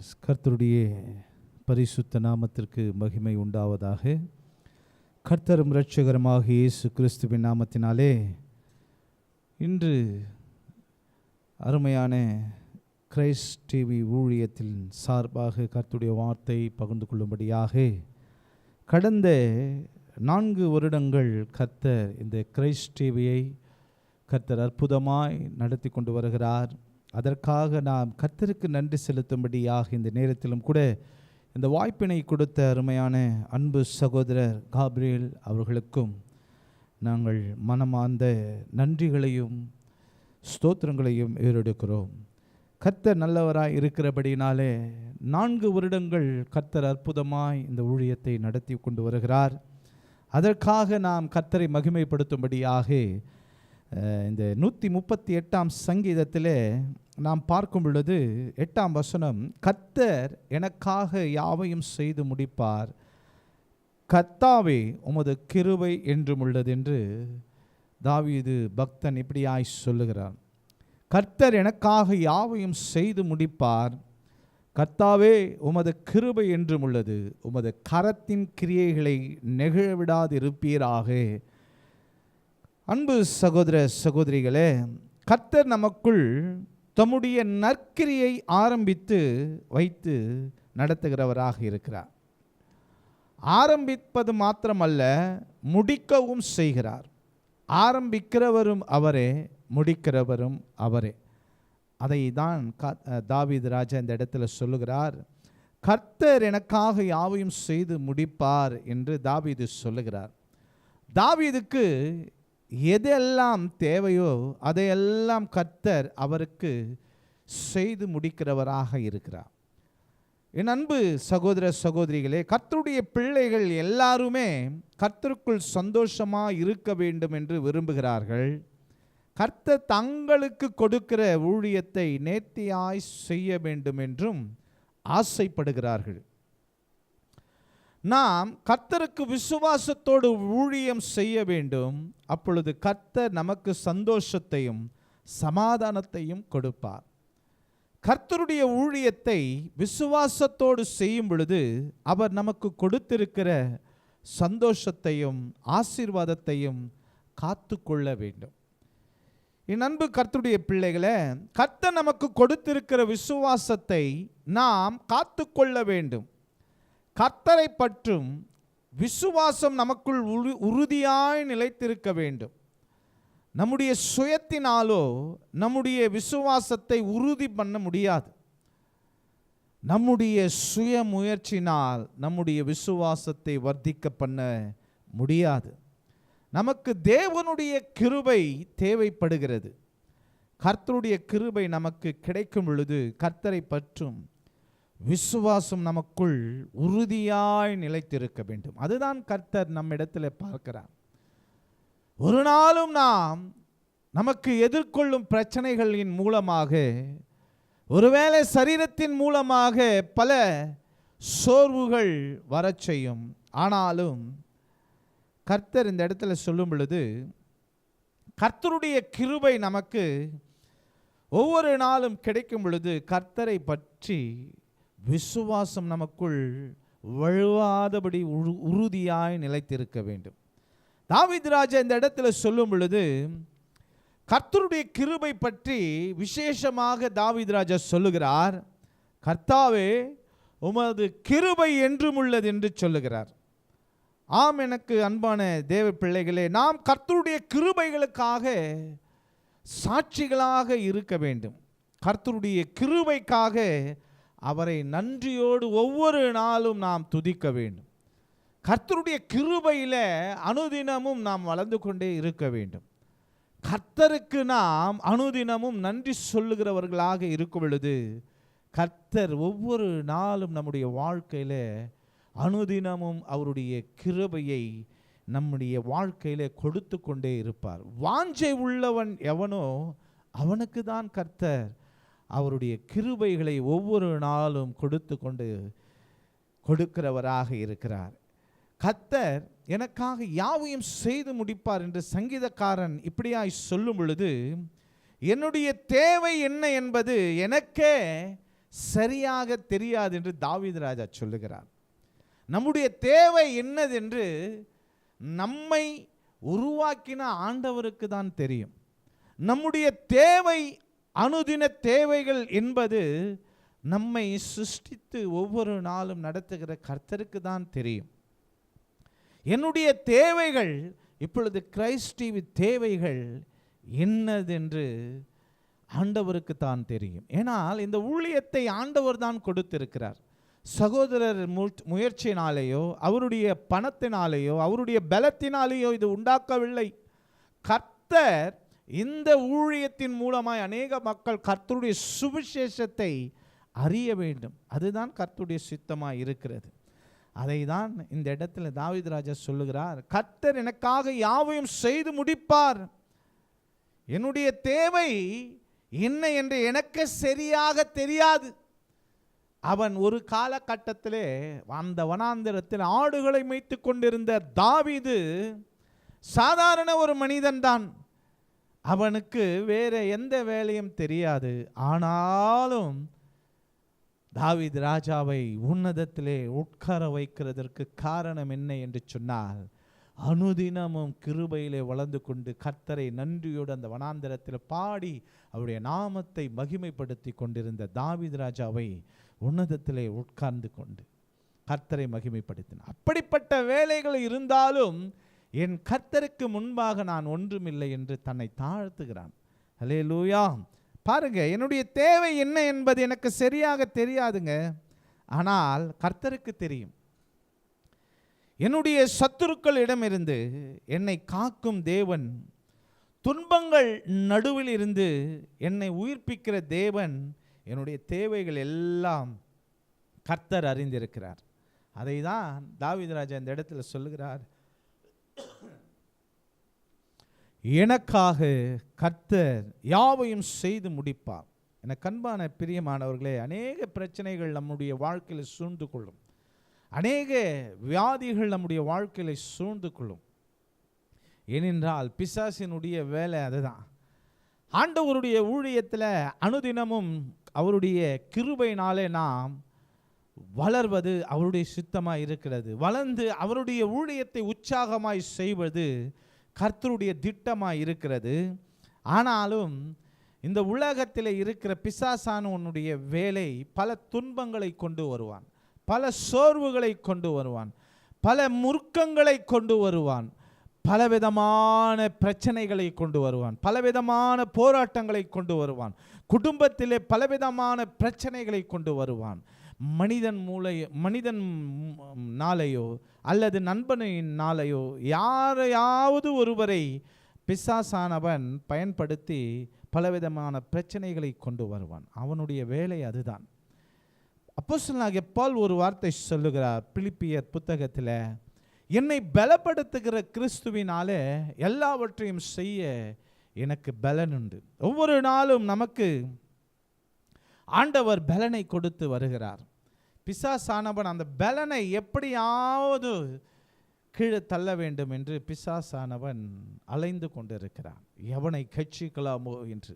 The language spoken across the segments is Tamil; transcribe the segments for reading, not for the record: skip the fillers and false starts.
கர்த்தருடைய பரிசுத்த நாமத்திற்கு மகிமை உண்டாவதாக. கர்த்தரும் இரட்சகருமாக இயேசு கிறிஸ்துவின் நாமத்தினாலே இன்று அருமையான கிரைஸ்ட் டிவி ஊழியத்தின் சார்பாக கர்த்தருடைய வார்த்தை பகிர்ந்து கொள்ளும்படியாக கடந்த 4 வருடங்கள் கர்த்தர் இந்த கிரைஸ்ட் டிவியை கர்த்தர் அற்புதமாய் நடத்தி கொண்டு வருகிறார். அதற்காக நாம் கர்த்தருக்கு நன்றி செலுத்தும்படியாக இந்த நேரத்திலும் கூட இந்த வாய்ப்பினை கொடுத்த அருமையான அன்பு சகோதரர் காப்ரியேல் அவர்களுக்கும் நாங்கள் மனமார்ந்த நன்றிகளையும் ஸ்தோத்திரங்களையும் ஏறெடுக்கிறோம். கர்த்தர் நல்லவராய் இருக்கிறபடினாலே 4 வருடங்கள் கர்த்தர் அற்புதமாய் இந்த ஊழியத்தை நடத்தி கொண்டு வருகிறார். அதற்காக நாம் கர்த்தரை மகிமைப்படுத்தும்படியாக இந்த 138ஆம் சங்கீதத்திலே நாம் பார்க்கும் பொழுது 8ஆம் வசனம், கர்த்தர் எனக்காக யாவையும் செய்து முடிப்பார், கர்த்தாவே உமது கிருபை என்றும் உள்ளது என்று தாவீது பக்தன் இப்படியாய் சொல்லுகிறார். கர்த்தர் எனக்காக யாவையும் செய்து முடிப்பார், கர்த்தாவே உமது கிருபை என்றும் உள்ளது, உமது கரத்தின் கிரியைகளை நெகிழவிடாது இருப்பீராக. அன்பு சகோதர சகோதரிகளே, கர்த்தர் நமக்குள் தம்முடைய நற்கிரியை ஆரம்பித்து வைத்து நடத்துகிறவராக இருக்கிறார். ஆரம்பிப்பது மாத்திரமல்ல, முடிக்கவும் செய்கிறார். ஆரம்பிக்கிறவரும் அவரே, முடிக்கிறவரும் அவரே. அதை தான் தாவீது ராஜா இந்த இடத்துல சொல்லுகிறார். கர்த்தர் எனக்காக யாவையும் செய்து முடிப்பார் என்று தாவீது சொல்லுகிறார். தாவீதுக்கு எதெல்லாம் தேவையோ அதையெல்லாம் கர்த்தர் அவருக்கு செய்து முடிக்கிறவராக இருக்கிறார். என் அன்பு சகோதர சகோதரிகளே, கர்த்தருடைய பிள்ளைகள் எல்லாருமே கர்த்தருக்குள் சந்தோஷமாக இருக்க வேண்டும் என்று விரும்புகிறார்கள். கர்த்தர் தங்களுக்கு கொடுக்கிற ஊழியத்தை நேர்த்தியாய் செய்ய வேண்டும் என்றும் ஆசைப்படுகிறார்கள். நாம் கர்த்தருக்கு விசுவாசத்தோடு ஊழியம் செய்ய வேண்டும். அப்பொழுது கர்த்தர் நமக்கு சந்தோஷத்தையும் சமாதானத்தையும் கொடுப்பார். கர்த்தருடைய ஊழியத்தை விசுவாசத்தோடு செய்யும் பொழுது அவர் நமக்கு கொடுத்திருக்கிற சந்தோஷத்தையும் ஆசீர்வாதத்தையும் காத்து கொள்ள வேண்டும். என் அன்பு கர்த்தருடைய பிள்ளைகளே, கர்த்தர் நமக்கு கொடுத்திருக்கிற விசுவாசத்தை நாம் காத்து கொள்ள வேண்டும். கர்த்தரை பற்றும் விசுவாசம் நமக்குள் உறுதியாய் நிலைத்திருக்க வேண்டும். நம்முடைய சுயத்தினாலோ நம்முடைய விசுவாசத்தை உறுதி பண்ண முடியாது. நம்முடைய சுய முயற்சினால் நம்முடைய விசுவாசத்தை வர்த்திக்க பண்ண முடியாது. நமக்கு தேவனுடைய கிருபை தேவைப்படுகிறது. கர்த்தருடைய கிருபை நமக்கு கிடைக்கும் பொழுது கர்த்தரை பற்றும் விசுவாசம் நமக்குள் உறுதியாய் நிலைத்திருக்க வேண்டும். அதுதான் கர்த்தர் நம்மிடத்தில் பார்க்கிறார். ஒரு நாளும் நாம் நமக்கு எதிர்கொள்ளும் பிரச்சனைகளின் மூலமாக, ஒருவேளை சரீரத்தின் மூலமாக பல சோர்வுகள் வரச் செய்யும். ஆனாலும் கர்த்தர் இந்த இடத்துல சொல்லும் பொழுது கர்த்தருடைய கிருபை நமக்கு ஒவ்வொரு நாளும் கிடைக்கும் பொழுது கர்த்தரை பற்றி விசுவாசம் நமக்குள் வழுவாதபடி உறுதியாய் நிலைத்திருக்க வேண்டும். தாவீது ராஜா இந்த இடத்துல சொல்லும் பொழுது கர்த்தருடைய கிருபை பற்றி விசேஷமாக தாவீது ராஜா சொல்லுகிறார். கர்த்தாவே உமது கிருபை என்றும் உள்ளது என்று சொல்லுகிறார். ஆம், எனக்கு அன்பான தேவ பிள்ளைகளே, நாம் கர்த்தருடைய கிருபைகளுக்காக சாட்சிகளாக இருக்க வேண்டும். கர்த்தருடைய கிருபைக்காக அவரை நன்றியோடு ஒவ்வொரு நாளும் நாம் துதிக்க வேண்டும். கர்த்தருடைய கிருபையில் அனுதினமும் நாம் வளர்ந்து கொண்டே இருக்க வேண்டும். கர்த்தருக்கு நாம் அனுதினமும் நன்றி சொல்லுகிறவர்களாக இருக்கும் பொழுது கர்த்தர் ஒவ்வொரு நாளும் நம்முடைய வாழ்க்கையில் அனுதினமும் அவருடைய கிருபையை நம்முடைய வாழ்க்கையில் கொடுத்து கொண்டே இருப்பார். வாஞ்சை உள்ளவன் எவனோ அவனுக்கு தான் கர்த்தர் அவருடைய கிருபைகளை ஒவ்வொரு நாளும் கொடுக்கிறவராக இருக்கிறார். கர்த்தர் எனக்காக யாவையும் செய்து முடிப்பார் என்று சங்கீதக்காரன் இப்படியாய் சொல்லும் பொழுது என்னுடைய தேவை என்ன என்பது எனக்கே சரியாக தெரியாது என்று தாவீது ராஜா சொல்லுகிறார். நம்முடைய தேவை என்னதென்று நம்மை உருவாக்கின ஆண்டவருக்கு தான் தெரியும். நம்முடைய தேவை, அனுதின தேவைகள் என்பது நம்மை சிருஷ்டித்து ஒவ்வொரு நாளும் நடத்துகிற கர்த்தருக்கு தான் தெரியும். என்னுடைய தேவைகள் இப்பொழுது கிரைஸ்ட் டிவி தேவைகள் என்னதென்று ஆண்டவருக்கு தான் தெரியும். ஏனால் இந்த ஊழியத்தை ஆண்டவர் தான் கொடுத்திருக்கிறார். சகோதரர் முயற்சியினாலேயோ அவருடைய பணத்தினாலேயோ அவருடைய பலத்தினாலேயோ இது உண்டாக்கவில்லை. கர்த்தர் இந்த ஊழியத்தின் மூலமாய் அநேக மக்கள் கர்த்தருடைய சுவிசேஷத்தை அறிய வேண்டும். அதுதான் கர்த்தருடைய சித்தமாய் இருக்கிறது. அதை தான் இந்த இடத்துல தாவீது ராஜா சொல்லுகிறார், கர்த்தர் எனக்காக யாவையும் செய்து முடிப்பார். என்னுடைய தேவை என்ன என்று எனக்கு சரியாக தெரியாது. அவன் ஒரு காலகட்டத்திலே அந்த வனாந்திரத்தில் ஆடுகளை மேய்த்து கொண்டிருந்த தாவீது சாதாரண ஒரு மனிதன்தான். அவனுக்கு வேற எந்த வேலையும் தெரியாது. ஆனாலும் தாவீது ராஜாவை உன்னதத்திலே உட்கார வைக்கிறதற்கு காரணம் என்ன என்று சொன்னால், அனுதினமும் கிருபையிலே வளர்ந்து கொண்டு கர்த்தரை நன்றியோடு அந்த வனாந்தரத்தில் பாடி அவருடைய நாமத்தை மகிமைப்படுத்தி கொண்டிருந்த தாவீது ராஜாவை உன்னதத்திலே உட்கார்ந்து கொண்டு கர்த்தரை மகிமைப்படுத்தினார். அப்படிப்பட்ட வேலைகள் இருந்தாலும் என் கர்த்தருக்கு முன்பாக நான் ஒன்றுமில்லை என்று தன்னை தாழ்த்துகிறான். அல்லேலூயா. பாருங்க, என்னுடைய தேவை என்ன என்பது எனக்கு சரியாக தெரியாதுங்க. ஆனால் கர்த்தருக்கு தெரியும். என்னுடைய சத்துருக்களிடமிருந்து என்னை காக்கும் தேவன், துன்பங்கள் நடுவில் இருந்து என்னை உயிர்ப்பிக்கிற தேவன், என்னுடைய தேவைகள் எல்லாம் கர்த்தர் அறிந்திருக்கிறார். அதை தான் தாவீது ராஜா இந்த இடத்துல சொல்லுகிறார், எனக்காக கர்த்தர் யாவையும் செய்து முடிப்பார். எனக்கு அன்பான பிரியமானவர்களே, அநேக பிரச்சனைகள் நம்முடைய வாழ்க்கையில் சூழ்ந்து கொள்ளும். அநேக வியாதிகள் நம்முடைய வாழ்க்கையில சூழ்ந்து கொள்ளும். ஏனென்றால் பிசாசினுடைய வேலை அதுதான். ஆண்டவருடைய ஊழியத்தில் அனுதினமும் அவருடைய கிருபையினாலே நாம் வளர்வது அவருடைய சித்தமாய் இருக்கிறது. வளர்ந்து அவருடைய ஊழியத்தை உற்சாகமாய் செய்வது கர்த்தருடைய திட்டமாய் இருக்கிறது. ஆனாலும் இந்த உலகத்தில் இருக்கிற பிசாசானவனுடைய வேலை பல துன்பங்களை கொண்டு வருவான், பல சோர்வுகளை கொண்டு வருவான், பல முறுக்கங்களை கொண்டு வருவான், பலவிதமான பிரச்சனைகளை கொண்டு வருவான், பலவிதமான போராட்டங்களை கொண்டு வருவான், குடும்பத்திலே பலவிதமான பிரச்சனைகளை கொண்டு வருவான். மனிதனாலேயோ அல்லது நண்பனினாலேயோ யாரையாவது ஒருவரை பிசாசானவன் பயன்படுத்தி பலவிதமான பிரச்சனைகளை கொண்டு வருவான். அவனுடைய வேலை அதுதான். அப்போஸ்தலனாகிய பவுல் ஒரு வார்த்தை சொல்லுகிறார் பிலிப்பியர் புத்தகத்தில், என்னை பலப்படுத்துகிற கிறிஸ்துவினாலே எல்லாவற்றையும் செய்ய எனக்கு பலன் உண்டு. ஒவ்வொரு நாளும் நமக்கு ஆண்டவர் பலனை கொடுத்து வருகிறார். பிசாசானவன் அந்த பலனை எப்படியாவது கீழே தள்ள வேண்டும் என்று பிசாசானவன் அலைந்து கொண்டிருக்கிறான், எவனை கட்சிக்கலாமோ என்று.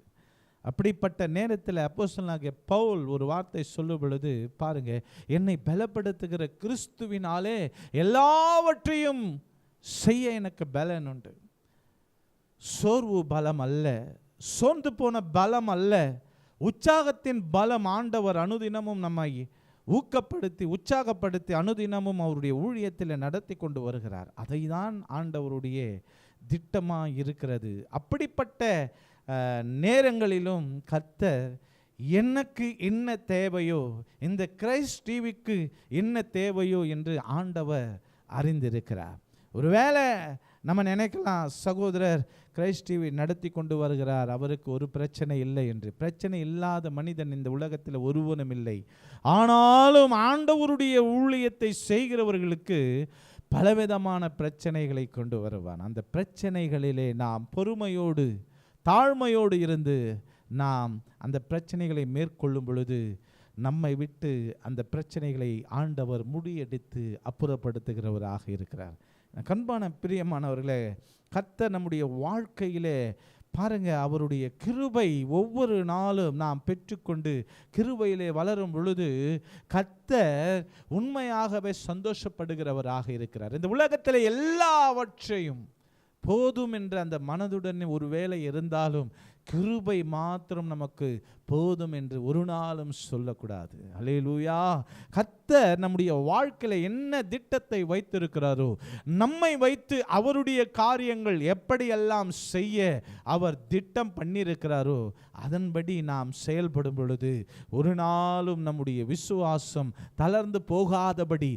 அப்படிப்பட்ட நேரத்தில் அப்போஸ்தலனாகிய பவுல் ஒரு வார்த்தை சொல்லும் பொழுது பாருங்க, என்னை பலப்படுத்துகிற கிறிஸ்துவினாலே எல்லாவற்றையும் செய்ய எனக்கு பலன் உண்டு. சோர்வு பலம் அல்ல, சோர்ந்து போன பலம் அல்ல, உற்சாகத்தின் பலம். ஆண்டவர் அனுதினமும் நம்மை ஊக்கப்படுத்தி உற்சாகப்படுத்தி அனுதினமும் அவருடைய ஊழியத்தில் நடத்தி கொண்டு வருகிறார். அதை தான் ஆண்டவருடைய திட்டமாக இருக்கிறது. அப்படிப்பட்ட நேரங்களிலும் கர்த்தர் எனக்கு என்ன தேவையோ, இந்த கிரைஸ்ட் டிவிக்கு என்ன தேவையோ என்று ஆண்டவர் அறிந்திருக்கிறார். ஒருவேளை நம்ம நினைக்கலாம், சகோதரர் கிரைஸ்ட் டிவி நடத்தி கொண்டு வருகிறார், அவருக்கு ஒரு பிரச்சனை இல்லை என்று. பிரச்சனை இல்லாத மனிதன் இந்த உலகத்தில் ஒருவனும் இல்லை. ஆனாலும் ஆண்டவருடைய ஊழியத்தை செய்கிறவர்களுக்கு பலவிதமான பிரச்சனைகளை கொண்டு வருவான். அந்த பிரச்சனைகளிலே நாம் பொறுமையோடு தாழ்மையோடு இருந்து நாம் அந்த பிரச்சனைகளை மேற்கொள்ளும் பொழுது நம்மை விட்டு அந்த பிரச்சனைகளை ஆண்டவர் முறியடித்து அப்புறப்படுத்துகிறவராக இருக்கிறார். கண்பான பிரியமானவர்களே, கர்த்தர் நம்முடைய வாழ்க்கையிலே பாருங்க, அவருடைய கிருபை ஒவ்வொரு நாளும் நாம் பெற்றுக்கொண்டு கிருபையிலே வளரும் பொழுது கர்த்தர் உண்மையாகவே சந்தோஷப்படுகிறவராக இருக்கிறார். இந்த உலகத்தில் எல்லாவற்றையும் போதும் என்ற அந்த மனதுடன் ஒரு வேளை இருந்தாலும் கிருபை மாத்திரம் நமக்கு போதும் என்று ஒரு நாளும் சொல்லக்கூடாது. அல்லேலூயா. கர்த்தர் நம்முடைய வாழ்க்கையில என்ன திட்டத்தை வைத்திருக்கிறாரோ, நம்மை வைத்து அவருடைய காரியங்கள் எப்படியெல்லாம் செய்ய அவர் திட்டம் பண்ணியிருக்கிறாரோ அதன்படி நாம் செயல்படும் பொழுது ஒரு நாளும் நம்முடைய விசுவாசம் தளர்ந்து போகாதபடி,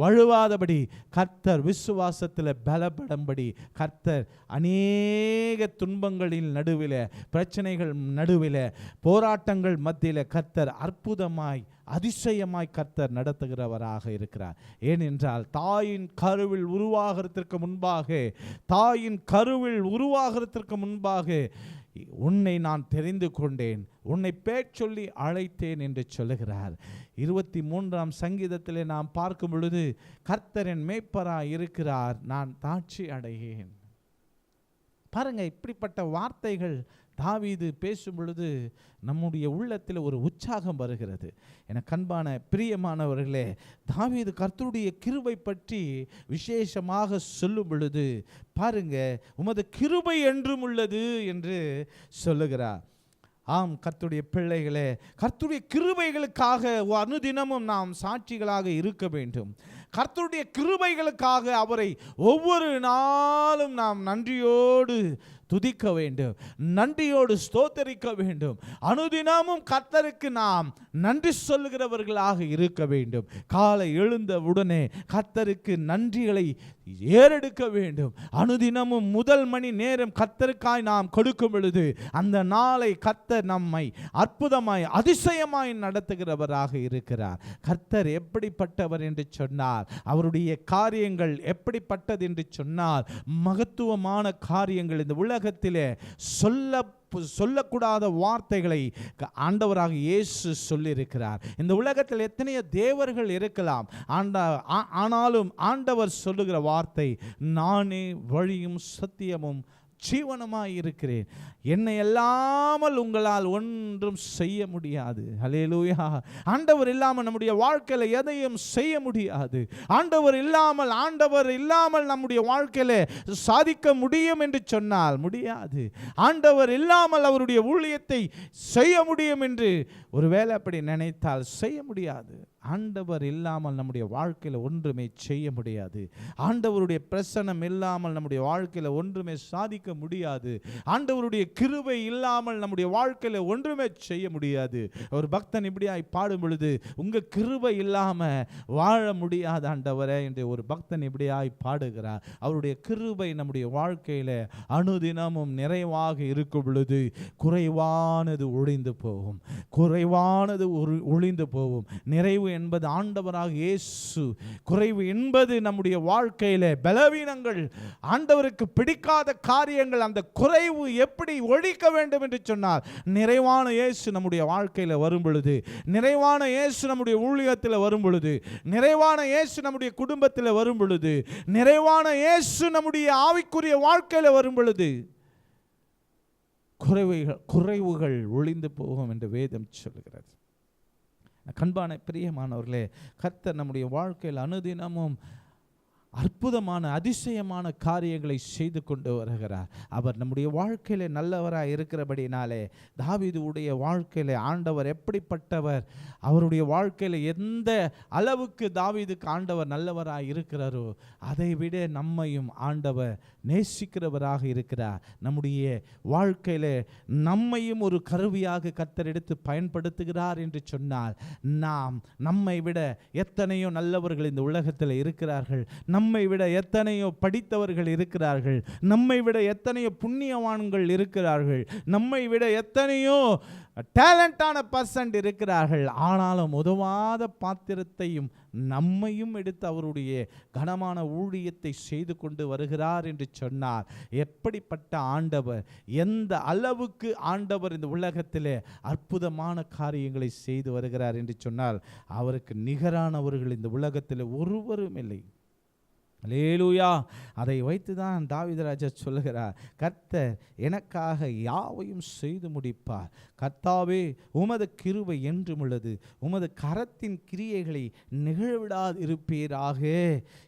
வழுவாதபடி, கர்த்தர் விசுவாசத்தில் பலப்படும்படி கர்த்தர் அநேக துன்பங்களின் நடுவில், பிரச்சனைகள் நடுவில், போராட்டங்கள் மத்தியில் கர்த்தர் அற்புதமாய் அதிசயமாய் கர்த்தர் நடத்துகிறவராக இருக்கிறார். ஏனென்றால் தாயின் கருவில் உருவாகிறதற்கு முன்பாக உன்னை நான் தெரிந்து கொண்டேன், உன்னை பேர் சொல்லி அழைத்தேன் என்று சொல்லுகிறார். 23ஆம் சங்கீதத்திலே நாம் பார்க்கும் பொழுது கர்த்தரின் மேய்ப்பராய் இருக்கிறார், நான் தாட்சி அடையேன். பாருங்க, இப்படிப்பட்ட வார்த்தைகள் தாவீது பேசும் பொழுது நம்முடைய உள்ளத்தில் ஒரு உற்சாகம் வருகிறது. எனக்கு அன்பான பிரியமானவர்களே, தாவீது கர்த்தருடைய கிருபை பற்றி விசேஷமாக சொல்லும் பொழுது பாருங்க, உமது கிருபை என்றும் உள்ளது என்று சொல்லுகிறார். ஆம் கர்த்தருடைய பிள்ளைகளே, கர்த்தருடைய கிருபைகளுக்காக அனுதினமும் நாம் சாட்சிகளாக இருக்க வேண்டும். கர்த்தருடைய கிருபைகளுக்காக அவரை ஒவ்வொரு நாளும் நாம் நன்றியோடு துதிக்க வேண்டும், நன்றியோடு ஸ்தோத்தரிக்க வேண்டும். அனுதினமும் கர்த்தருக்கு நாம் நன்றி சொல்லுகிறவர்களாக இருக்க வேண்டும். காலை எழுந்த உடனே கர்த்தருக்கு நன்றிகளை ஏறெடுக்க வேண்டும். அனுதினமும் முதல் மணி நேரம் கர்த்தருக்காய் நாம் கொடுக்கும் பொழுது அந்த நாளை கர்த்தர் நம்மை அற்புதமாய் அதிசயமாய் நடத்துகிறவராக இருக்கிறார். கர்த்தர் எப்படிப்பட்டவர் என்று சொன்னார், அவருடைய காரியங்கள் எப்படிப்பட்டது என்று சொன்னால், மகத்துவமான காரியங்கள். இந்த உலகத்திலே சொல்லக்கூடாத வார்த்தைகளை ஆண்டவராக இயேசு சொல்லியிருக்கிறார். இந்த உலகத்தில் எத்தனையோ தேவர்கள் இருக்கலாம், ஆனாலும் ஆண்டவர் சொல்லுகிற வார்த்தை, நானே வழியும் சத்தியமும் ஜீவனமாய் இருக்கிறேன், என்னை இல்லாமல் உங்களால் ஒன்றும் செய்ய முடியாது. ஹல்லேலூயா. ஆண்டவர் இல்லாமல் நம்முடைய வாழ்க்கையில் எதையும் செய்ய முடியாது. ஆண்டவர் இல்லாமல் நம்முடைய வாழ்க்கையில சாதிக்க முடியும் என்று சொன்னால் முடியாது. ஆண்டவர் இல்லாமல் அவருடைய ஊழியத்தை செய்ய முடியும் என்று ஒருவேளை அப்படி நினைத்தால் செய்ய முடியாது. ஆண்டவர் இல்லாமல் நம்முடைய வாழ்க்கையில் ஒன்றுமே செய்ய முடியாது. ஆண்டவருடைய பிரசன்னம் இல்லாமல் நம்முடைய வாழ்க்கையில் ஒன்றுமே சாதிக்க முடியாது. ஆண்டவருடைய கிருபை இல்லாமல் நம்முடைய வாழ்க்கையில் ஒன்றுமே செய்ய முடியாது. ஒரு பக்தன் இப்படியாய் பாடும் பொழுது, உங்க கிருபை இல்லாமல் வாழ முடியாது ஆண்டவரே என்று ஒரு பக்தன் இப்படியாய் பாடுகிறார். அவருடைய கிருபை நம்முடைய வாழ்க்கையில் அனுதினமும் நிறைவாக இருக்கும் பொழுது குறைவானது ஒழிந்து போகும், ஒழிந்து போகும். நிறைவு என்பது ஆண்டவராக இயேசு, குறைவு என்பது நம்முடைய வாழ்க்கையில பலவீனங்கள், ஆண்டவருக்கு பிடிக்காத காரியங்கள். அந்த குறைவு எப்படி ஒழிக்க வேண்டும் என்று சொன்னால், நிறைவான இயேசு நம்முடைய வாழ்க்கையில வரும் பொழுது, நிறைவான இயேசு நம்முடைய ஊழியத்தில் வரும் பொழுது, நிறைவான இயேசு நம்முடைய குடும்பத்தில் வரும் பொழுது, நிறைவான இயேசு நம்முடைய ஆவிக்குரிய வாழ்க்கையில வரும் பொழுது குறைவுகள் ஒழிந்து போகும் என்று வேதம் சொல்கிறது. கண்பான பிரியமானவர்களே, கர்த்தர் நம்முடைய வாழ்க்கையில் அனுதினமும் அற்புதமான அதிசயமான காரியங்களை செய்து கொண்டு வருகிறார். அவர் நம்முடைய வாழ்க்கையில நல்லவராக இருக்கிறபடினாலே, தாவீதுடைய வாழ்க்கையில ஆண்டவர் எப்படிப்பட்டவர், அவருடைய வாழ்க்கையில எந்த அளவுக்கு தாவீதுக்கு ஆண்டவர் நல்லவராக இருக்கிறாரோ அதை விட நம்மையும் ஆண்டவர் நேசிக்கிறவராக இருக்கிறார். நம்முடைய வாழ்க்கையில நம்மையும் ஒரு கருவியாக கர்த்தர் எடுத்து பயன்படுத்துகிறார் என்று சொன்னால், நம்மை விட எத்தனையோ நல்லவர்கள் இந்த உலகத்தில் இருக்கிறார்கள், நம்மை விட எத்தனையோ படித்தவர்கள் இருக்கிறார்கள், நம்மை விட எத்தனையோ புண்ணியவான்கள் இருக்கிறார்கள், நம்மை விட எத்தனையோ டேலண்டான பர்சன்ட் இருக்கிறார்கள். ஆனாலும் உதவாத பாத்திரத்தையும் நம்மையும் எடுத்து அவருடைய கனமான ஊழியத்தை செய்து கொண்டு வருகிறார் என்று சொன்னார். எப்படிப்பட்ட ஆண்டவர், எந்த அளவுக்கு ஆண்டவர் இந்த உலகத்திலே அற்புதமான காரியங்களை செய்து வருகிறார் என்று சொன்னால், அவருக்கு நிகரானவர்கள் இந்த உலகத்தில் ஒருவரும் இல்லை. அல்லேலூயா. அதை வைத்து தான் தாவீது ராஜா சொல்லுகிறார், கர்த்தர் எனக்காக யாவையும் செய்து முடிப்பார். கர்த்தாவே, உமது கிருபை என்றும் உள்ளது, உமது கரத்தின் கிரியைகளை நிகழ்விடாது இருப்பீராக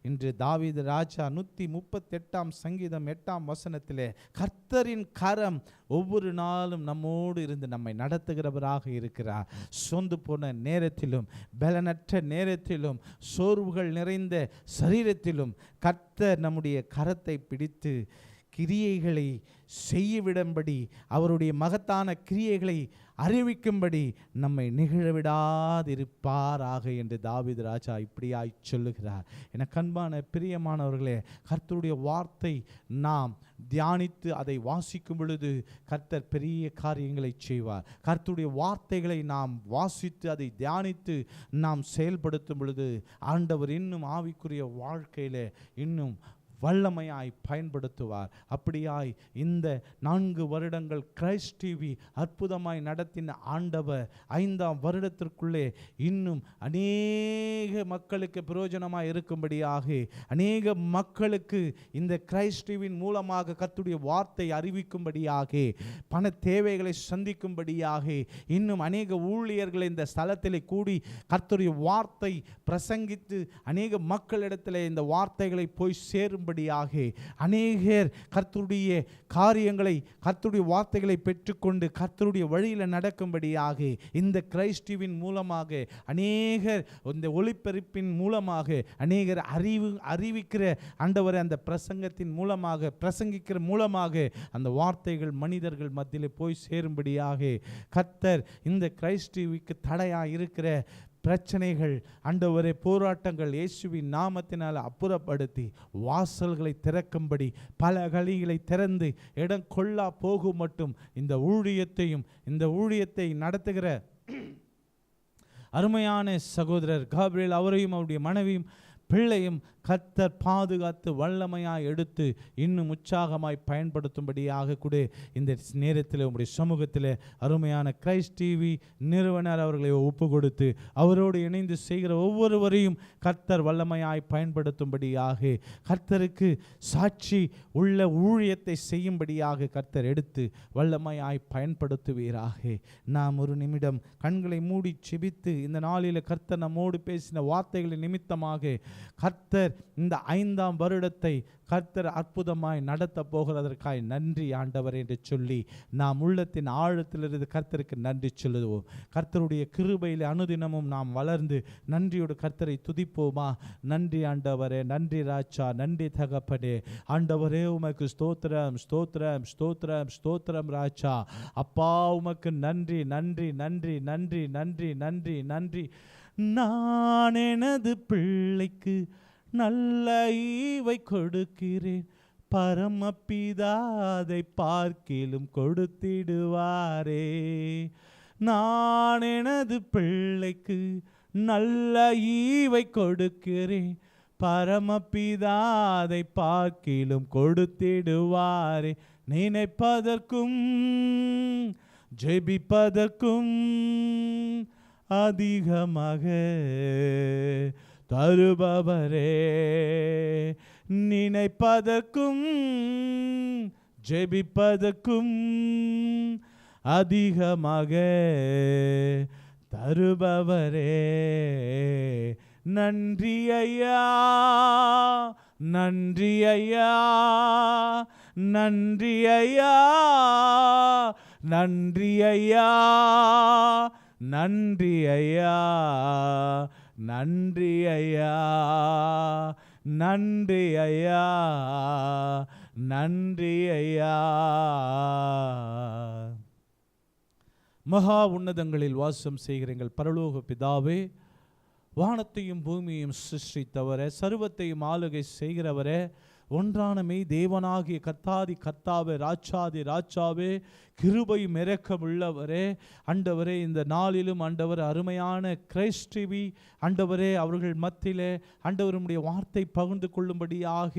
என்று தாவீது ராஜா 138 சங்கீதம் 8 கர்த்தரின் கரம் ஒவ்வொரு நாளும் நம்மோடு இருந்து நம்மை நடத்துகிறவராக இருக்கிறார். சொந்து போன நேரத்திலும், பலனற்ற நேரத்திலும், சோர்வுகள் நிறைந்த சரீரத்திலும் கர்த்தர் நம்முடைய கரத்தை பிடித்து கிரியைகளை செய்யவிடும்படி, அவருடைய மகத்தான கிரியைகளை அறிவிக்கும்படி நம்மை நிகழவிடாதிருப்பாராக என்று தாவீது ராஜா இப்படியாய் சொல்லுகிறார். எனக்கு அன்பான பிரியமானவர்களே, கர்த்தருடைய வார்த்தை நாம் தியானித்து அதை வாசிக்கும் பொழுது கர்த்தர் பெரிய காரியங்களை செய்வார். கர்த்தருடைய வார்த்தைகளை நாம் வாசித்து அதை தியானித்து நாம் செயல்படுத்தும் பொழுது ஆண்டவர் இன்னும் ஆவிக்குரிய வாழ்க்கையில் இன்னும் வல்லமையாய் பயன்படுத்துவார். அப்படியாய் இந்த 4 வருடங்கள் கிரைஸ்ட் டிவி அற்புதமாய் நடத்தின ஆண்டவர் 5ஆம் வருடத்திற்குள்ளே இன்னும் அநேக மக்களுக்கு பிரயோஜனமாய் இருக்கும்படியாக, அநேக மக்களுக்கு இந்த கிரைஸ்ட் டிவியின் மூலமாக கர்த்தருடைய வார்த்தை அறிவிக்கும்படியாக, பண தேவைகளை சந்திக்கும்படியாக, இன்னும் அநேக ஊழியர்களை இந்த ஸ்தலத்தில் கூடி கர்த்தருடைய வார்த்தை பிரசங்கித்து அநேக மக்களிடத்தில் இந்த வார்த்தைகளை போய் சேரும் அநேகர் கர்த்தருடைய காரியங்களை, கர்த்தருடைய வார்த்தைகளை பெற்றுக்கொண்டு கர்த்தருடைய வழியில் நடக்கும்படியாக இந்த கிரைஸ்ட் டிவியின் மூலமாக அநேகர், இந்த ஒளிபரப்பின் மூலமாக அநேகர் அறிவிக்கிற ஆண்டவரை அந்த பிரசங்கத்தின் மூலமாக, பிரசங்கிக்கிற மூலமாக அந்த வார்த்தைகள் மனிதர்கள் மத்தியில் போய் சேரும்படியாக கர்த்தர் இந்த கிரைஸ்ட் டிவிக்கு தடையாக இருக்கிற பிரச்சனைகள், ஆண்டவரே போராட்டங்கள் இயேசுவின் நாமத்தினால் அப்புறப்படுத்தி வாசல்களை திறக்கும்படி, பல கலிகளை திறந்து இடம் கொள்ளா போகும் மட்டும் இந்த ஊழியத்தை நடத்துகிற அருமையான சகோதரர் காப்ரியேல் அவரையும் அவருடைய மனைவியும் பிள்ளையும் கர்த்தர் பாதுகாத்து வல்லமையாய் எடுத்து இன்னும் உற்சாகமாய் பயன்படுத்தும்படியாக கூட இந்த நேரத்தில் உங்களுடைய சமூகத்தில் அருமையான கிரைஸ்ட் டிவி நிறுவனர் அவர்களை ஒப்பு கொடுத்து அவரோடு இணைந்து செய்கிற ஒவ்வொருவரையும் கர்த்தர் வல்லமையாய் பயன்படுத்தும்படியாக, கர்த்தருக்கு சாட்சி உள்ள ஊழியத்தை செய்யும்படியாக கர்த்தர் எடுத்து வல்லமையாய் பயன்படுத்துவீராக. நாம் ஒரு நிமிடம் கண்களை மூடி செபித்து இந்த நாளில் கர்த்தர் நம்மோடு பேசின வார்த்தைகளின் நிமித்தமாக கர்த்தர் இந்த 5ஆம் வருடத்தை கர்த்தர் அற்புதமாய் நடத்த போகிறதற்காய் நன்றி ஆண்டவர் என்று சொல்லி நாம் உள்ளத்தின் ஆழத்திலிருந்து கர்த்தருக்கு நன்றி சொல்லுவோம். கர்த்தருடைய கிருபையில் அனுதினமும் நாம் வளர்ந்து நன்றியோடு கர்த்தரை துதிப்போமா? நன்றி ஆண்டவரே, நன்றி ராஜா, நன்றி தகப்பனே. ஆண்டவரே உமக்கு ஸ்தோத்திரம், ஸ்தோத்திரம், ஸ்தோத்திரம், ஸ்தோத்திரம் ராஜா. அப்பா உமக்கு நன்றி, நன்றி, நன்றி, நன்றி, நன்றி, நன்றி, நன்றி. நான் எனது பிள்ளைக்கு நல்ல ஈவை கொடுக்கிறேன், பரமபிதாதை பார்க்கிலும் கொடுத்திடுவாரே. நான் எனது பிள்ளைக்கு நல்ல ஈவை கொடுக்கிறேன், பரமபிதாதை பார்க்கிலும் கொடுத்திடுவாரே. நினைப்பதற்கும் ஜெபிப்பதற்கும் அதிகமாக தருபவரே, நினைப்பதற்கும் ஜெபிப்பதற்கும் அதிகமாக தருபவரே. நன்றி ஐயா, நன்றி ஐயா, நன்றி ஐயா, நன்றி ஐயா, நன்றி ஐயா, நன்றி ஐயா, நன்றி ஐயா, நன்றி ஐயா. மகா உன்னதங்களில் வாசம் செய்கிற எங்கள் பரலோக பிதாவே, வானத்தையும் பூமியையும் சிருஷ்டித்தவரே, சர்வத்தையும் ஆளுகை செய்கிறவரே, ஒன்றான மெய் தேவனாகிய கர்த்தாதி கர்த்தாவே, ராஜாதி ராஜாவே, கிருபையும் இரக்கம் உள்ளவரே, ஆண்டவரே இந்த நாளிலும் ஆண்டவர் அருமையான கிரைஸ்ட் டிவி ஆண்டவரே அவர்கள் மத்தியிலே ஆண்டவருடைய வார்த்தை பகிர்ந்து கொள்ளும்படியாக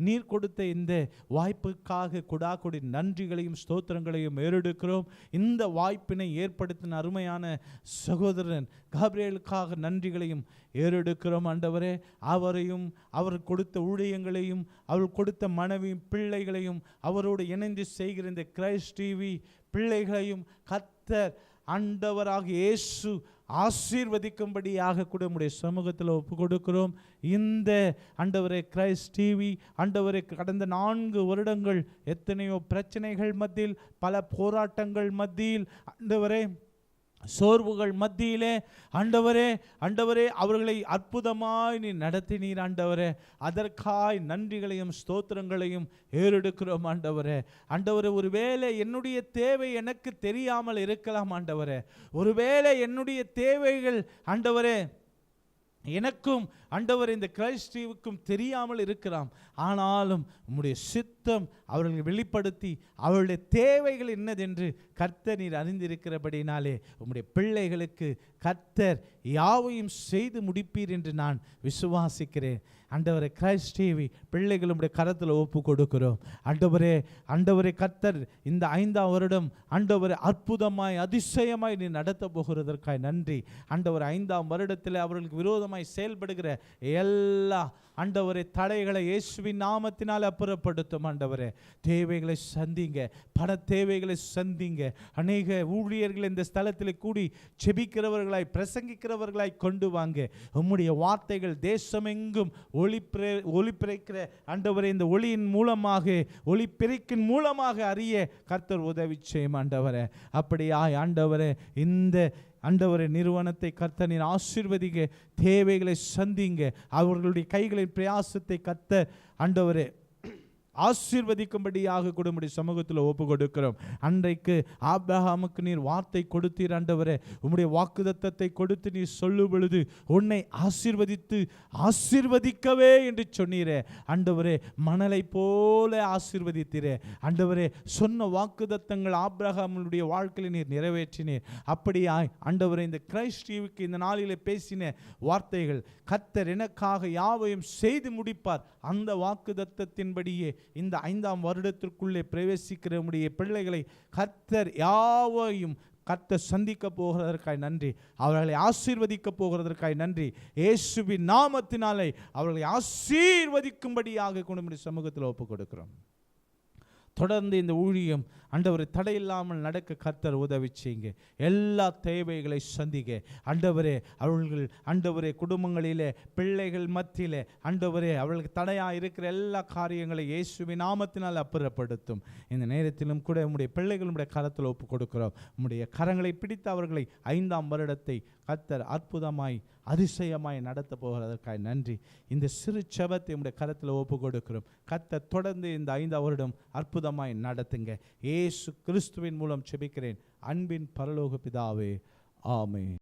நீர் கொடுத்த இந்த வாய்ப்புக்காக கொடாக்கொடி நன்றிகளையும் ஸ்தோத்திரங்களையும் ஏறெடுக்கிறோம். இந்த வாய்ப்பினை ஏற்படுத்தின அருமையான சகோதரன் காப்ரியேலுக்காக நன்றிகளையும் ஏறெடுக்கிறோம் ஆண்டவரே. அவரையும் அவர் கொடுத்த ஊழியங்களையும் அவர் கொடுத்த மனைவியும் பிள்ளைகளையும் அவரோடு இணைந்து செய்கிற இந்த கிரைஸ்ட் டிவி பிள்ளைகளையும் கர்த்தர் ஆண்டவராக இயேசு ஆசீர்வதிக்கும்படியாக கூட உம்முடைய சமூகத்தில் ஒப்பு கொடுக்கிறோம். இந்த ஆண்டவரே கிரைஸ்ட் டிவி ஆண்டவரே கடந்த 4 வருடங்கள் எத்தனையோ பிரச்சனைகள் மத்தியில், பல போராட்டங்கள் மத்தியில், ஆண்டவரே சோர்வுகள் மத்தியிலே ஆண்டவரே அவர்களை அற்புதமாய் நீ நடத்தினீர் ஆண்டவரே. அதற்காய் நன்றிகளையும் ஸ்தோத்திரங்களையும் ஏறெடுக்கிறோம் ஆண்டவரே. ஒருவேளை என்னுடைய தேவை எனக்கு தெரியாமல் இருக்கலாம் ஆண்டவரே. ஒருவேளை என்னுடைய தேவைகள் ஆண்டவரே எனக்கும் இந்த கிரைஸ்ட் டிவிக்கும் தெரியாமல் இருக்கலாம். ஆனாலும் உம்முடைய சித்தம் அவர்கள் வெளிப்படுத்தி அவருடைய தேவைகள் என்னதென்று கர்த்தர் நீர் அறிந்திருக்கிறபடினாலே உம்முடைய பிள்ளைகளுக்கு கர்த்தர் யாவையும் செய்து முடிப்பீர் என்று நான் விசுவாசிக்கிறேன். கிரைஸ்ட் டிவி பிள்ளைகளுடைய கரத்தில் ஒப்பு கொடுக்கிறோம். கர்த்தர் இந்த 5ஆம் வருடம் அற்புதமாய் அதிசயமாய் நீ நடத்த போகிறதற்காய் நன்றி. 5ஆம் வருடத்தில் அவர்களுக்கு விரோதமாய் செயல்படுகிற எல்லா தடைகளை இயேசுவின் நாமத்தினால் அப்புறப்படுத்தும். தேவைகளை சந்திங்க, பண தேவைகளை சந்திங்க. அநேக ஊழியர்கள் இந்த ஸ்தலத்தில் கூடி செபிக்கிறவர்களாய் பிரசங்கிக்கிறவர்களாய் கொண்டு வாங்க. உம்முடைய வார்த்தைகள் தேசமெங்கும் ஒளிப்பிரைக்கிற இந்த ஒளியின் மூலமாக ஒளிப்பிரைக்கின் மூலமாக அறிய கர்த்தர் உதவி செய்யும் அப்படியாய் இந்த நிறுவனத்தை கர்த்தரின் ஆசீர்வதிங்க, தேவைகளை சந்திங்க. அவர்களுடைய கைகளின் பிரயாசத்தை கர்த்தர் ஆசீர்வதிக்கும்படியாக கொடுமுடி சமூகத்தில் ஒப்பு கொடுக்கிறோம். அன்றைக்கு ஆபிரகாமுக்கு நீர் வார்த்தை கொடுத்தீர் ஆண்டவரே. உம்முடைய வாக்குத்தத்தத்தை கொடுத்து நீர் சொல்லும் பொழுது உன்னை ஆசீர்வதிக்கவே என்று சொன்னீரே ஆண்டவரே. மணலை போல ஆசீர்வதித்தீரே ஆண்டவரே. சொன்ன வாக்குத்தத்தங்கள் ஆபிரகாமுடைய வாழ்க்கையில் நீர் நிறைவேற்றினீர். அப்படியாய் ஆண்டவரே இந்த கிரைஸ்ட் டிவிக்கு இந்த நாளிலே பேசின வார்த்தைகள் கர்த்தர் எனக்காக யாவையும் செய்து முடிப்பார். அந்த வாக்குத்தத்தத்தின்படியே இந்த 5ஆம் வருடத்திற்குள்ளே பிரவேசிக்கிற நம்முடைய பிள்ளைகளை கர்த்தர் யாவையும் சந்திக்க போகிறதற்காய் நன்றி. அவர்களை ஆசீர்வதிக்க போகிறதற்காய் நன்றி. இயேசுவின் நாமத்தினாலே அவர்களை ஆசீர்வதிக்கும்படியாக நம்முடைய சமூகத்தில் ஒப்புக் கொடுக்கிறோம். தொடர்ந்து இந்த ஊழியம் தடையில்லாமல் நடக்க கர்த்தர் உதவி செய்யுங்க. எல்லா தேவைகளை சந்திங்க அவர்கள் குடும்பங்களிலே பிள்ளைகள் மத்தியிலே அவர்களுக்கு தடையாக இருக்கிற எல்லா காரியங்களை இயேசுவின் நாமத்தினால் அப்புறப்படுத்தும். இந்த நேரத்திலும் கூட உம்முடைய பிள்ளைகளுடைய கரத்தில் ஒப்பு கொடுக்கிறோம். உம்முடைய கரங்களை பிடித்து அவர்களை 5ஆம் வருடத்தை கர்த்தர் அற்புதமாய் அதிசயமாய் நடத்த போகிறதற்காக நன்றி. இந்த சிறு செபத்தை உம்முடைய கரத்தில் ஒப்பு கொடுக்கிறோம். கர்த்தர் தொடர்ந்து இந்த 5ஆம் வருடம் அற்புதமாய் நடத்துங்க. இயேசு கிறிஸ்துவின் மூலம் செபிக்கிறேன் அன்பின் பரலோக பிதாவே, ஆமென்,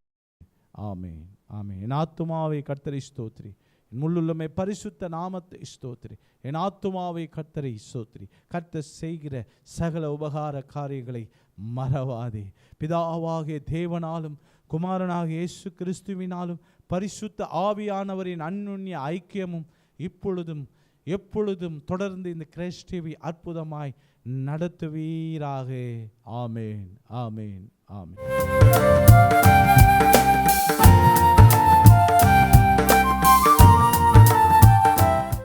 ஆமென், ஆமென். என் ஆத்துமாவை கர்த்தரை ஸ்தோத்திரி, என் முள்ளுள்ளமை பரிசுத்த நாமத்தை ஸ்தோத்திரி. என் ஆத்துமாவை கர்த்தரை ஸ்தோத்திரி. கர்த்தர் செய்கிற சகல உபகார காரியங்களை மறவாதே. பிதாவாகிய தேவனாலும் குமாரனாகிய இயேசு கிறிஸ்துவினாலும் பரிசுத்த ஆவியானவரின் அன்னுண்ணிய ஐக்கியமும் இப்பொழுதும் எப்பொழுதும் தொடர்ந்து இந்த கிரைஸ்ட் டிவி அற்புதமாய் நடத்துவீராக. ஆமென், ஆமென், ஆமென்.